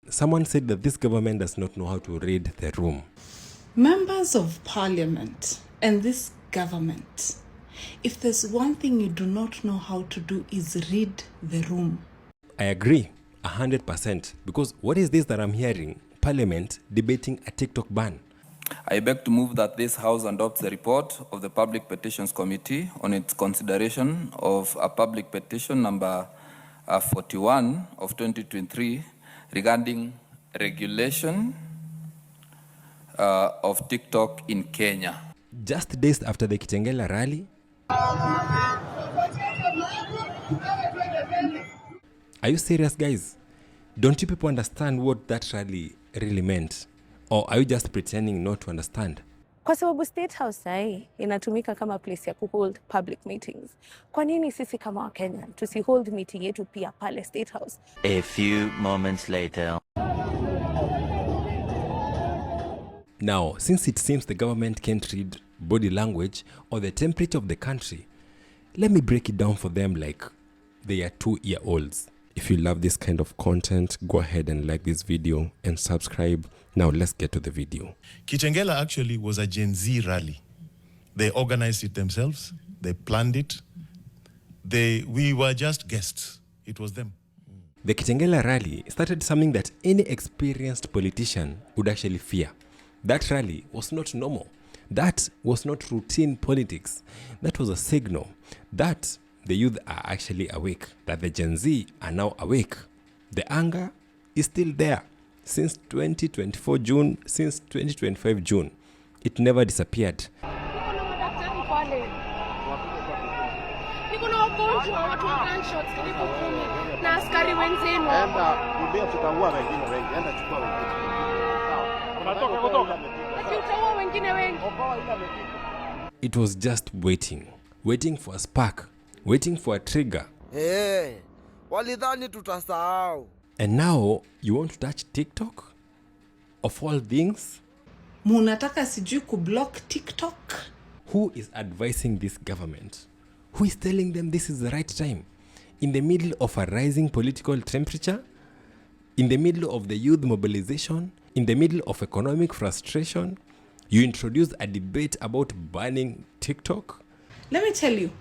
Someone said that this government does not know how to read the room. Members of parliament and this government, if there's one thing you do not know how to do is read the room. I agree 100%, because what is this that I'm hearing? Parliament debating a TikTok ban. I beg to move that this House adopts the report of the Public Petitions Committee on its consideration of a public petition number 41 of 2023 regarding regulation of TikTok in Kenya. Just days after the Kitengela rally, are you serious, guys? Don't you people understand what that rally really meant? Or are you just pretending not to understand? Kwa sababu State House sahi inatumika kama place ya kuhold public meetings. Kwa nini sisi kama Wakenya tusihold meeting yetu pia pale State House? A few moments later. Now, since it seems the government can't read body language or the temperature of the country, let me break it down for them like they are 2-year-olds. If you love this kind of content, go ahead and like this video and subscribe. Now let's get to the video. Kitengela actually was a Gen Z rally. They organized it themselves. They planned it. We were just guests. It was them. The Kitengela rally started something that any experienced politician would actually fear. That rally was not normal. That was not routine politics. That was a signal that the youth are actually awake, that the Gen Z are now awake. The anger is still there. Since 2024 June, since 2025 June, it never disappeared. It was just waiting for a spark, waiting for a trigger. Walidhani tutasahau. And now you want to touch TikTok? Of all things? Munataka sijui kublock TikTok? Who is advising this government? Who is telling them this is the right time? In the middle of a rising political temperature? In the middle of the youth mobilization? In the middle of economic frustration? You introduce a debate about banning TikTok? Let me tell you,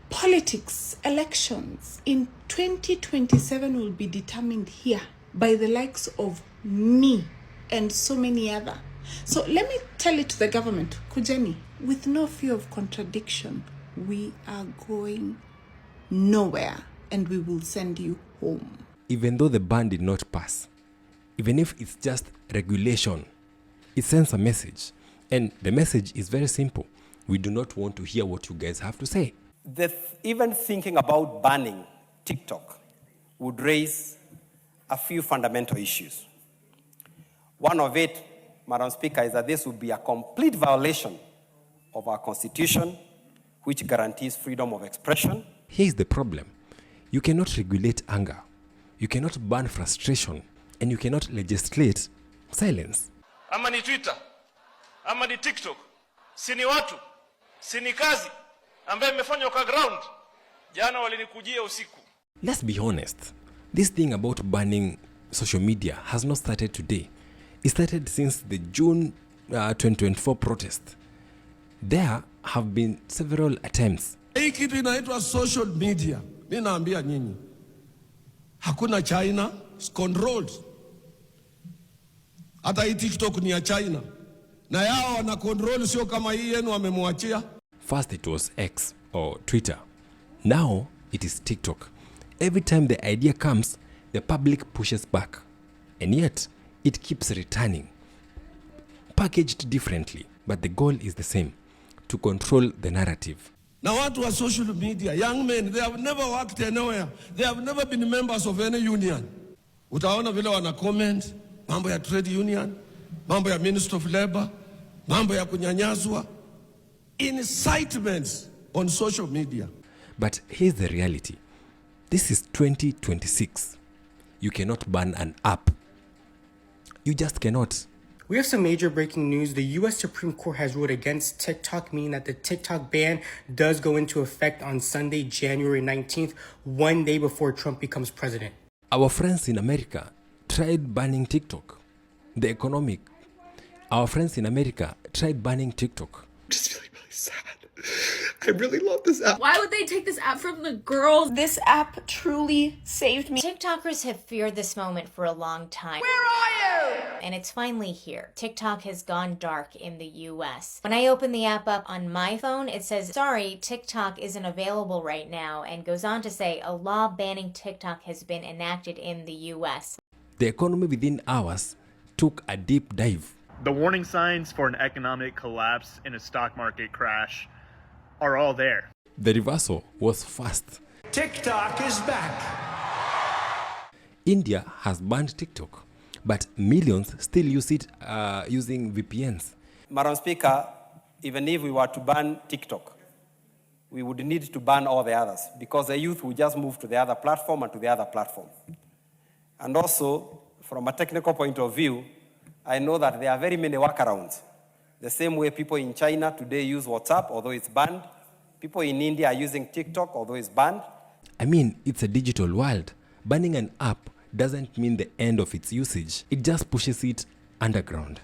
politics, elections in 2027 will be determined here by the likes of me and so many other. So let me tell it to the government, Kujeni, with no fear of contradiction, we are going nowhere and we will send you home. Even though the ban did not pass, even if it's just regulation, it sends a message. And the message is very simple. We do not want to hear what you guys have to say. Even thinking about banning TikTok would raise a few fundamental issues. One of it, Madam Speaker, is that this would be a complete violation of our Constitution, which guarantees freedom of expression. Here's the problem. You cannot regulate anger. You cannot ban frustration. And you cannot legislate silence. Ama ni Twitter, ama ni TikTok, sini watu, sini kazi, ambaye imefanywa kwa ground. Jana walinikujia usiku. Let's be honest. This thing about banning social media has not started today. It started since the June 2024 protest. There have been several attempts. Hii kitu inaitwa social media. Mimi naambia nyinyi. Hakuna China, it's controlled. Hata hii TikTok ni ya China. Na yao wana control, sio kama hii yenu wamemwachia. First it was X or Twitter. Now it is TikTok. Every time the idea comes, the public pushes back. And yet, it keeps returning. Packaged differently, but the goal is the same. To control the narrative. Na watu wa social media, young men, they have never worked anywhere. They have never been members of any union. Utaona vile wana comment, mambo ya trade union, mambo ya Minister of Labor, mambo ya kunyanyazwa. Incitements on social media. But here's the reality. This is 2026. You cannot ban an app. You just cannot. We have some major breaking news. The U.S. Supreme Court has ruled against TikTok, meaning that the TikTok ban does go into effect on Sunday, January 19th, one day before Trump becomes president. Our friends in America tried banning TikTok. The economic. Our friends in America tried banning TikTok. Just feeling really sad. I really love this app. Why would they take this app from the girls? This app truly saved me. TikTokers have feared this moment for a long time. Where are you? And it's finally here. TikTok has gone dark in the US. When I open the app up on my phone, it says, sorry, TikTok isn't available right now, and goes on to say a law banning TikTok has been enacted in the US. The economy within hours took a deep dive. The warning signs for an economic collapse and a stock market crash are all there. The reversal was fast. TikTok is back. India has banned TikTok, but millions still use it using VPNs. Madam Speaker, even if we were to ban TikTok, we would need to ban all the others because the youth would just move to the other platform and to the other platform. And also, from a technical point of view, I know that there are very many workarounds. The same way people in China today use WhatsApp, although it's banned. People in India are using TikTok, although it's banned. I mean, it's a digital world. Banning an app doesn't mean the end of its usage. It just pushes it underground.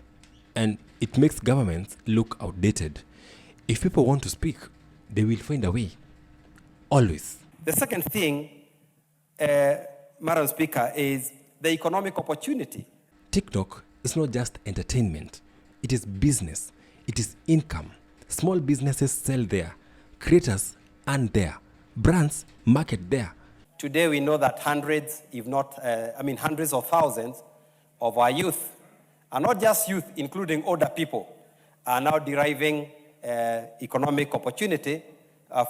And it makes governments look outdated. If people want to speak, they will find a way. Always. The second thing, Madam Speaker, is the economic opportunity. TikTok is not just entertainment. It is business. It is income. Small businesses sell there. Creators earn there. Brands market there. Today we know that hundreds, if not, hundreds of thousands of our youth, and not just youth, including older people, are now deriving economic opportunity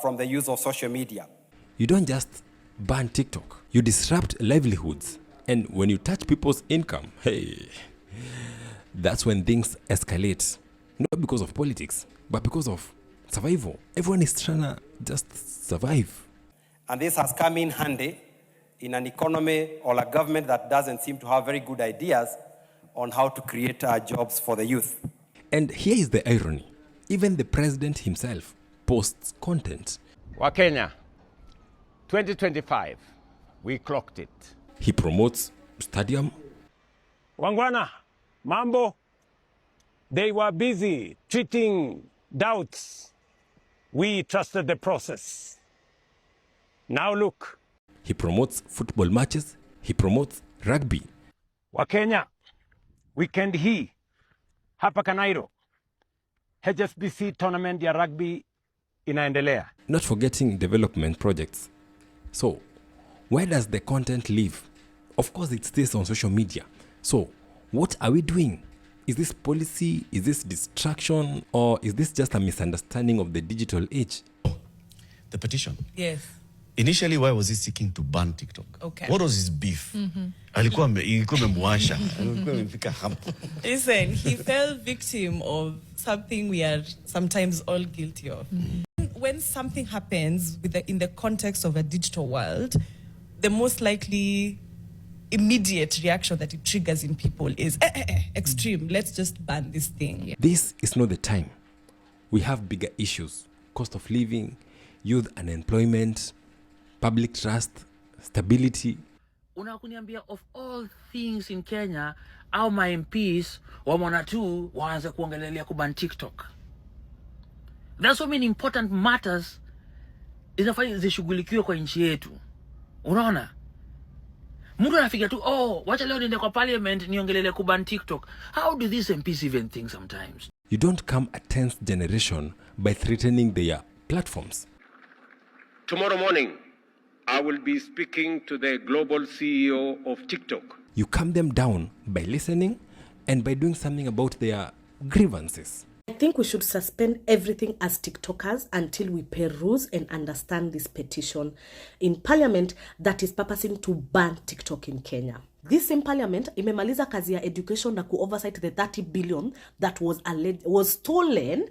from the use of social media. You don't just ban TikTok. You disrupt livelihoods. And when you touch people's income, hey, that's when things escalate. Not because of politics, but because of survival. Everyone is trying to just survive. And this has come in handy in an economy or a government that doesn't seem to have very good ideas on how to create jobs for the youth. And here is the irony. Even the president himself posts content. Wakenya, 2025, we clocked it. He promotes stadium. Wangwana, Mambo, they were busy treating doubts. We trusted the process. Now look. He promotes football matches. He promotes rugby. Wakenya, weekend hii, hapa Kanairo, HSBC tournament ya rugby inaendelea. Not forgetting development projects. So, where does the content live? Of course, it stays on social media. So, what are we doing? Is this policy? Is this distraction? Or is this just a misunderstanding of the digital age? The petition. Yes. Initially, why was he seeking to ban TikTok? Okay. What was his beef? Ilikuwa imemwasha. Ilikuwa imefika hapo. Listen, he fell victim of something we are sometimes all guilty of. When something happens in the context of a digital world, the most likely immediate reaction that it triggers in people is extreme. Let's just ban this thing. Yeah. This is not the time. We have bigger issues. Cost of living, youth unemployment, public trust, stability. Unakuniambia of all things in Kenya, au ma MPs wamona tu waanze kuongelelea kuban TikTok. There's so many important matters inafanya zishughulikiwe kwa nchi yetu. Unaona? Mtu anafikiria tu, wacha leo niende kwa parliament niongelelea kuban TikTok. How do these MPs even think sometimes? You don't come a 10th generation by threatening their platforms. Tomorrow morning, I will be speaking to the global CEO of TikTok. You calm them down by listening and by doing something about their grievances. I think we should suspend everything as TikTokers until we peruse and understand this petition in parliament that is purposing to ban TikTok in Kenya. This same parliament imemaliza kazi ya education na ku-oversight the 30 billion that was stolen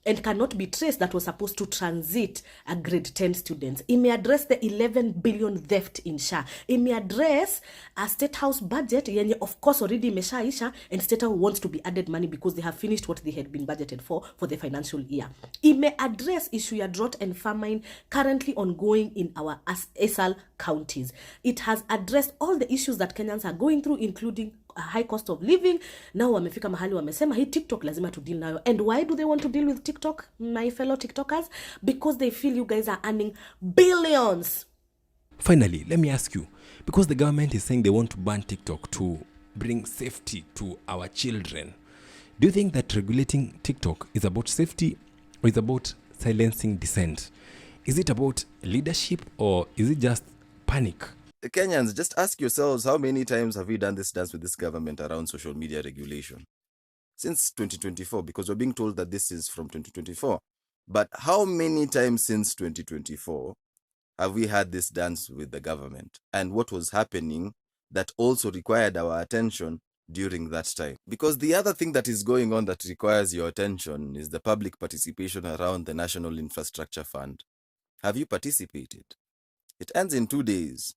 and cannot be traced that was supposed to transit a grade 10 students. It may address the 11 billion theft in SHA. It may address a State House budget, yenye of course already imeshaisha, and State House wants to be added money because they have finished what they had been budgeted for the financial year. It may address issue ya drought and famine currently ongoing in our ASAL counties. It has addressed all the issues that Kenyans are going through, including a high cost of living. Now wamefika mahali wamesema hii TikTok lazima to deal nayo. And why do they want to deal with TikTok, my fellow TikTokers? Because they feel you guys are earning billions. Finally, let me ask you, because the government is saying they want to ban TikTok to bring safety to our children, do you think that regulating TikTok is about safety or is about silencing dissent? Is it about leadership or is it just panic? Kenyans, just ask yourselves, how many times have we done this dance with this government around social media regulation? Since 2024, because we're being told that this is from 2024. But how many times since 2024 have we had this dance with the government? And what was happening that also required our attention during that time? Because the other thing that is going on that requires your attention is the public participation around the National Infrastructure Fund. Have you participated? It ends in 2 days.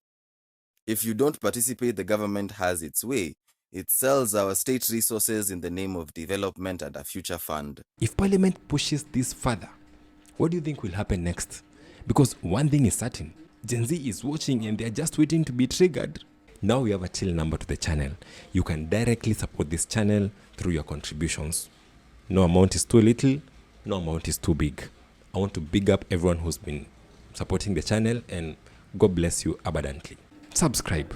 If you don't participate, the government has its way. It sells our state resources in the name of development and a future fund. If Parliament pushes this further, what do you think will happen next? Because one thing is certain, Gen Z is watching and they're just waiting to be triggered. Now we have a till number to the channel. You can directly support this channel through your contributions. No amount is too little, no amount is too big. I want to big up everyone who's been supporting the channel, and God bless you abundantly. Subscribe.